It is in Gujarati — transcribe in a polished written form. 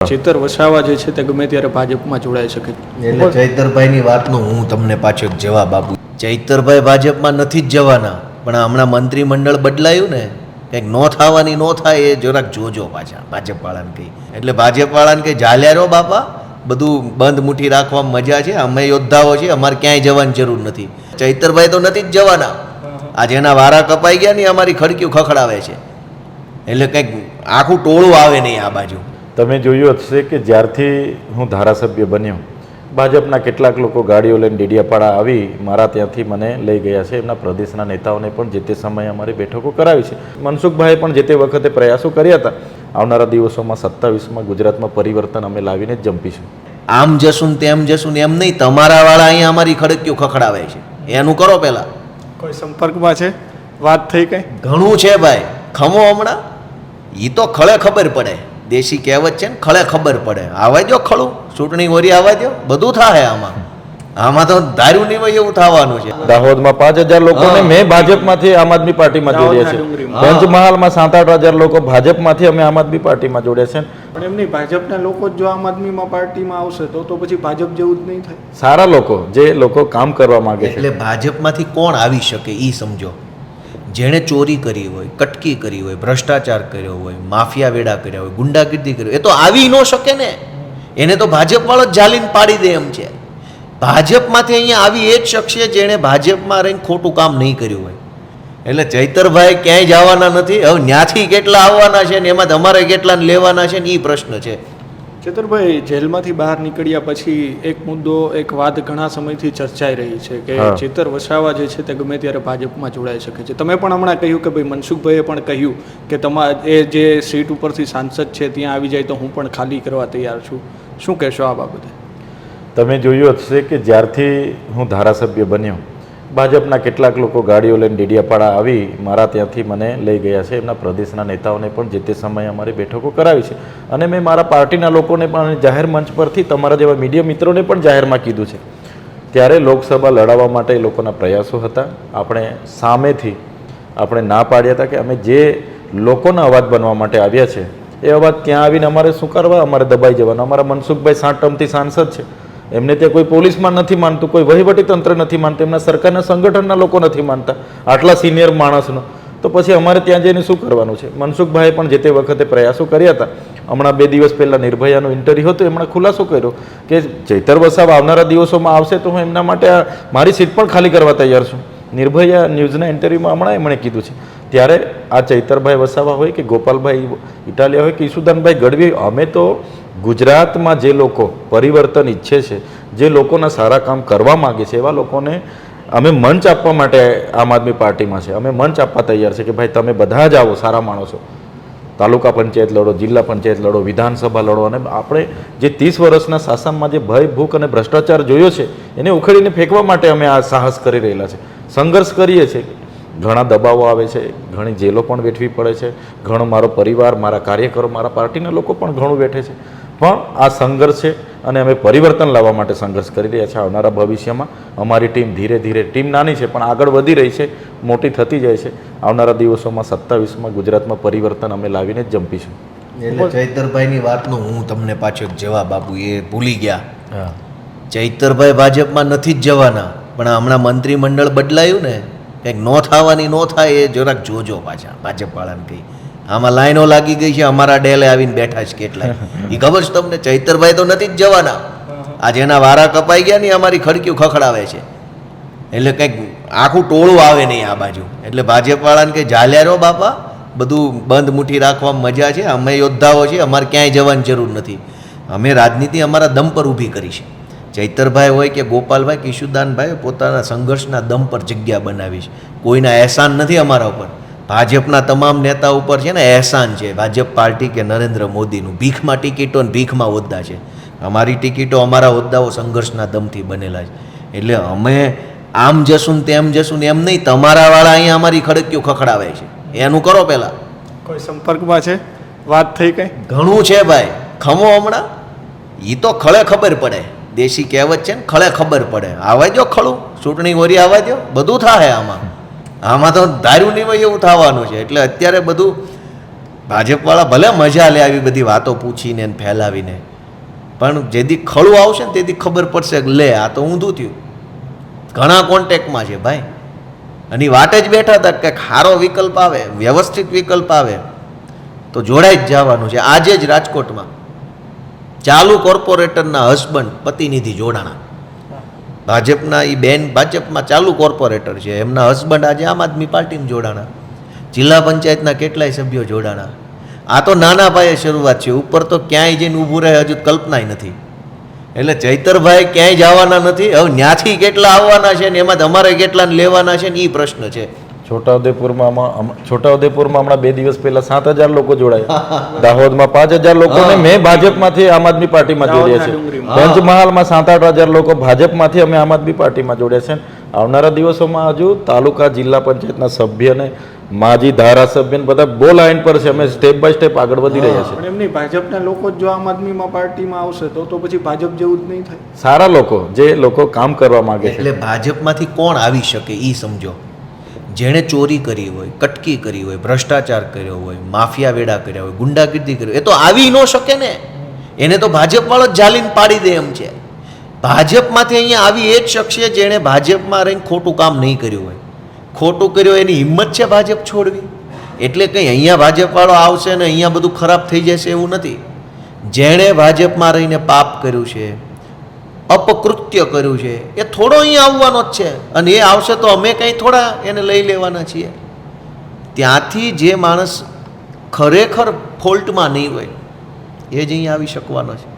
ચેતર વસાવા જે છે તે ગમે ત્યારે ભાજપમાં જોડાઈ શકે. એટલે ચૈતરભાઈની વાતનો હું તમને પાછો એક જવાબ આપું. ચૈતરભાઈ ભાજપમાં નથી જ જવાના, પણ હમણાં મંત્રીમંડળ બદલાયું ને, કંઈક નો થવાની નો થાય એ જરાક જોજો પાછા ભાજપવાળાને કહી. એટલે ભાજપવાળાને કંઈ ઝાલ્યા રહો બાપા, બધું બંધ મુઠ્ઠી રાખવામાં મજા છે, અમે યોદ્ધાઓ છીએ, અમારે ક્યાંય જવાની જરૂર નથી. ચૈતરભાઈ તો નથી જ જવાના. આજે એના વારા કપાઈ ગયા ને અમારી ખડકીઓ ખખડાવે છે, એટલે કંઈક આખું ટોળું આવે નહીં આ બાજુ. તમે જોયું હશે કે જ્યારથી હું ધારાસભ્ય બન્યો, ભાજપના કેટલાક લોકો ગાડીઓ લઈને ડેડિયાપાડા આવી મારા ત્યાંથી મને લઈ ગયા છે. એમના પ્રદેશના નેતાઓને પણ જે તે સમયે અમારી બેઠકો કરાવી છે. મનસુખભાઈએ પણ જે તે વખતે પ્રયાસો કર્યા હતા. આવનારા દિવસોમાં 27માં ગુજરાતમાં પરિવર્તન અમે લાવીને જ જંપીશું. આમ જશું તેમ જશું એમ નહીં, તમારા વાળા અહીંયા અમારી ખડકીઓ ખખડાવે છે, એનું કરો પહેલા. કોઈ સંપર્કમાં છે? વાત થઈ કઈ? ઘણું છે ભાઈ, ખમો હમણાં. એ તો ખળે ખબર પડે, દેશી કહેવત છે ને, ખળે ખબર પડે. આવા દો ખળું, ચૂંટણી વરી આવવા દો, બધું થાય આમાં. આમાં તો ધાર્યું નહીં હોય એવું થવાનું છે. દાહોદમાં 5000 લોકોને મેં ભાજપમાંથી આમ આદમી પાર્ટીમાં જોડ્યા છે. પંચમહાલમાં 7-8 હજાર લોકો ભાજપમાંથી અમે આમ આદમી પાર્ટીમાં જોડ્યા છે. પણ એમ નહીં, ભાજપના લોકો જ જો આમ આદમીમાં પાર્ટીમાં આવશે તો પછી ભાજપ જેવું જ નહીં થાય. સારા લોકો, જે લોકો કામ કરવા માંગે છે. એટલે ભાજપમાંથી કોણ આવી શકે એ સમજો. જેણે ચોરી કરી હોય, કટકી કરી હોય, ભ્રષ્ટાચાર કર્યો હોય, માફિયા વેડા કર્યા હોય, ગુંડાગીર્દી કરી હોય, એ તો આવી ન શકે ને. એને તો ભાજપવાળો જ જાલીને પાડી દે એમ છે. ભાજપમાંથી અહીંયા આવી એ જ શખ્સ છે જેણે ભાજપમાં રહીને ખોટું કામ નહીં કર્યું હોય. એટલે ચૈતરભાઈ ક્યાંય જવાના નથી. હવે ત્યાંથી કેટલા આવવાના છે ને એમાં તમારે કેટલાને લેવાના છે ને એ પ્રશ્ન છે. ચેતરભાઈ, જેલમાંથી બહાર નીકળ્યા પછી એક મુદ્દો, એક વાત ઘણા સમયથી ચર્ચાઈ રહી છે કે ચેતર વસાવા જે છે તે ગમે ત્યારે ભાજપમાં જોડાઈ શકે છે. તમે પણ હમણાં કહ્યું કે ભાઈ મનસુખભાઈએ પણ કહ્યું કે એ જે સીટ ઉપરથી સાંસદ છે ત્યાં આવી જાય તો હું પણ ખાલી કરવા તૈયાર છું. શું કહેશો આ બાબતે? તમે જોયું હશે કે જ્યારથી હું ધારાસભ્ય બન્યો, ભાજપના કેટલાક લોકો ગાડીઓ લઈને ડેડિયાપાડા આવી મારા ત્યાંથી મને લઈ ગયા છે. એમના પ્રદેશના નેતાઓને પણ જે તે સમયે અમારી બેઠકો કરાવી છે. અને મેં મારા પાર્ટીના લોકોને પણ જાહેર મંચ પરથી, તમારા જેવા મીડિયા મિત્રોને પણ જાહેરમાં કીધું છે. ત્યારે લોકસભા લડાવવા માટે એ લોકોના પ્રયાસો હતા. આપણે સામેથી આપણે ના પાડ્યા હતા કે અમે જે લોકોના અવાજ બનવા માટે આવ્યા છે એ અવાજ ત્યાં આવીને અમારે શું કરવા, અમારે દબાઈ જવાનો. અમારા મનસુખભાઈ 7 ટર્મથી સાંસદ છે, એમને ત્યાં કોઈ પોલીસમાં નથી માનતું, કોઈ વહીવટી તંત્ર નથી માનતું, એમના સરકારના સંગઠનના લોકો નથી માનતા, આટલા સિનિયર માણસનો. તો પછી અમારે ત્યાં જઈને શું કરવાનું છે? મનસુખભાઈએ પણ જે તે વખતે પ્રયાસો કર્યા હતા. હમણાં 2 દિવસ પહેલાં નિર્ભયાનું ઇન્ટરવ્યૂ હતું, એમણે ખુલાસો કર્યો કે ચૈતર વસાવા આવનારા દિવસોમાં આવશે તો હું એમના માટે મારી સીટ પણ ખાલી કરવા તૈયાર છું. નિર્ભયા ન્યૂઝના ઇન્ટરવ્યૂમાં હમણાં એમણે કીધું છે. ત્યારે આ ચૈતરભાઈ વસાવા હોય કે ગોપાલભાઈ ઇટાલિયા હોય કે ઈસુદાનભાઈ ગઢવી, અમે તો ગુજરાતમાં જે લોકો પરિવર્તન ઈચ્છે છે, જે લોકોના સારા કામ કરવા માગે છે, એવા લોકોને અમે મંચ આપવા માટે આમ આદમી પાર્ટીમાં છે. અમે મંચ આપવા તૈયાર છે કે ભાઈ તમે બધા જ આવો, સારા માણસો. તાલુકા પંચાયત લડો, જિલ્લા પંચાયત લડો, વિધાનસભા લડો. અને આપણે જે 30 વર્ષના શાસનમાં જે ભય, ભૂખ અને ભ્રષ્ટાચાર જોયો છે એને ઉખેડીને ફેંકવા માટે અમે આ સાહસ કરી રહેલા છે, સંઘર્ષ કરીએ છીએ. ઘણા દબાવો આવે છે, ઘણી જેલો પણ વેઠવી પડે છે, ઘણો મારો પરિવાર, મારા કાર્યકરો, મારા પાર્ટીના લોકો પણ ઘણું વેઠે છે. પણ આ સંઘર્ષ છે અને અમે પરિવર્તન લાવવા માટે સંઘર્ષ કરી રહ્યા છીએ. આવનારા ભવિષ્યમાં અમારી ટીમ ધીરે ધીરે, ટીમ નાની છે પણ આગળ વધી રહી છે, મોટી થતી જાય છે. આવનારા દિવસોમાં 27માં ગુજરાતમાં પરિવર્તન અમે લાવીને જ જંપીશું. એટલે ચૈતરભાઈની વાતનો હું તમને પાછો એક જવાબ આપું, એ ભૂલી ગયા. ચૈતરભાઈ ભાજપમાં નથી જ જવાના, પણ હમણાં મંત્રીમંડળ બદલાયું ને, કંઈક નો થવાની નો થાય એ જરાક જોજો પાછા ભાજપવાળાને કહી. આમાં લાઈનો લાગી ગઈ છે, અમારા ડેલે આવીને બેઠા છે કેટલાય. એ ખબર છે તમને? ચૈતરભાઈ તો નથી જ જવાના. આજે એના વારા કપાઈ ગયા ને અમારી ખડકીઓ ખખડાવે છે, એટલે કંઈક આખું ટોળું આવે નહીં આ બાજુ. એટલે ભાજપવાળાને કંઈ ઝાલ્યા રહો બાપા, બધું બંધ મુઠ્ઠી રાખવામાં મજા છે, અમે યોદ્ધાઓ છીએ, અમારે ક્યાંય જવાની જરૂર નથી. અમે રાજનીતિ અમારા દમ પર ઊભી કરી છે. ચૈતરભાઈ હોય કે ગોપાલભાઈ કે ઈશુદાનભાઈ પોતાના સંઘર્ષના દમ પર જગ્યા બનાવી છે. કોઈના અહેસાન નથી અમારા ઉપર. ભાજપના તમામ નેતા ઉપર છે ને અહેસાન છે, ભાજપ પાર્ટી કે નરેન્દ્ર મોદીનું. ભીખમાં ટિકિટો ને ભીખમાં હોદ્દા છે. અમારી ટિકિટો, અમારા હોદ્દાઓ સંઘર્ષના દમથી બનેલા છે. એટલે અમે આમ જશું ને તેમ જશું ને એમ નહીં, તમારા વાળા અહીંયા અમારી ખડકીઓ ખખડાવે છે, એનું કરો પહેલા. કોઈ સંપર્કમાં છે? વાત થઈ કઈ? ઘણું છે ભાઈ, ખમો હમણાં. એ તો ખળે ખબર પડે, દેશી કહેવત છે ને, ખળે ખબર પડે. આવવા દો ખળું, ચૂંટણી વરી આવવા દો, બધું થાય આમાં. આમાં તો ધાર્યું નહીં હોય એવું થવાનું છે. એટલે અત્યારે બધું ભાજપવાળા ભલે મજા લે આવી બધી વાતો પૂછીને ને ફેલાવીને, પણ જેથી ખળું આવશે ને તેથી ખબર પડશે કે લે આ તો ઊંધું થયું. ઘણા કોન્ટેક્ટમાં છે ભાઈ, અને વાટે જ બેઠા હતા કે સારો વિકલ્પ આવે, વ્યવસ્થિત વિકલ્પ આવે તો જોડાઈ જ જવાનું છે. આજે જ રાજકોટમાં ચાલુ કોર્પોરેટરના હસબન્ડ પ્રતિનિધિ જોડાણા. ભાજપના એ બેન ભાજપમાં ચાલુ કોર્પોરેટર છે, એમના હસબન્ડ આજે આમ આદમી પાર્ટીમાં જોડાણા. જિલ્લા પંચાયતના કેટલાય સભ્યો જોડાણા. આ તો નાના પાયે શરૂઆત છે, ઉપર તો ક્યાંય જઈને ઊભું રહે હજુ કલ્પનાય નથી. એટલે ચૈતરભાઈ ક્યાંય જવાના નથી. હવે ત્યાંથી કેટલા આવવાના છે ને એમાં અમારે કેટલા લેવાના છે ને એ પ્રશ્ન છે. છોટાઉદેપુરમાં હમણાં 2 દિવસ પહેલા 7,000 લોકો જોડાયા, દાહોદમાં 5,000 લોકોને મેં ભાજપમાંથી આમ આદમી પાર્ટીમાં જોડ્યા છે, પંચમહાલમાં 7-8 લોકો ભાજપમાંથી અમે આમ આદમી પાર્ટીમાં જોડ્યા છે. આવનારા દિવસોમાં હજુ તાલુકા જિલ્લા પંચાયતના સભ્યને માજી ધારાસભ્યને બધા બહુ લાઈન પર છે. અમે સ્ટેપ બાય સ્ટેપ આગળ વધી રહ્યા છીએ. પણ એમની ભાજપના લોકો જ જો આમ આદમીમાં પાર્ટીમાં આવશે તો પછી ભાજપ જેવું જ નહીં થાય. સારા લોકો, જે લોકો કામ કરવા માંગે છે. એટલે ભાજપમાંથી કોણ આવી શકે એ સમજો. જેણે ચોરી કરી હોય, કટકી કરી હોય, ભ્રષ્ટાચાર કર્યો હોય, માફિયા વેડા કર્યા હોય, ગુંડાગીર્દી કરી હોય, એ તો આવી ન શકે ને. એને તો ભાજપવાળો જ જાલીને પાડી દે એમ છે. ભાજપમાંથી અહીંયા આવી એ જ શખ્સ છે જેણે ભાજપમાં રહીને ખોટું કામ નહીં કર્યું હોય. ખોટું કર્યું એની હિંમત છે ભાજપ છોડવી. એટલે કંઈ અહીંયા ભાજપવાળો આવશે ને અહીંયા બધું ખરાબ થઈ જશે એવું નથી. જેણે ભાજપમાં રહીને પાપ કર્યું છે, અપકૃત્ય કર્યું છે, એ થોડો અહીંયા આવવાનો જ છે. અને એ આવશે તો અમે કંઈ થોડા એને લઈ લેવાના છીએ. ત્યાંથી જે માણસ ખરેખર ફોલ્ટમાં નહીં હોય એ જ અહીંયા આવી શકવાનો છે.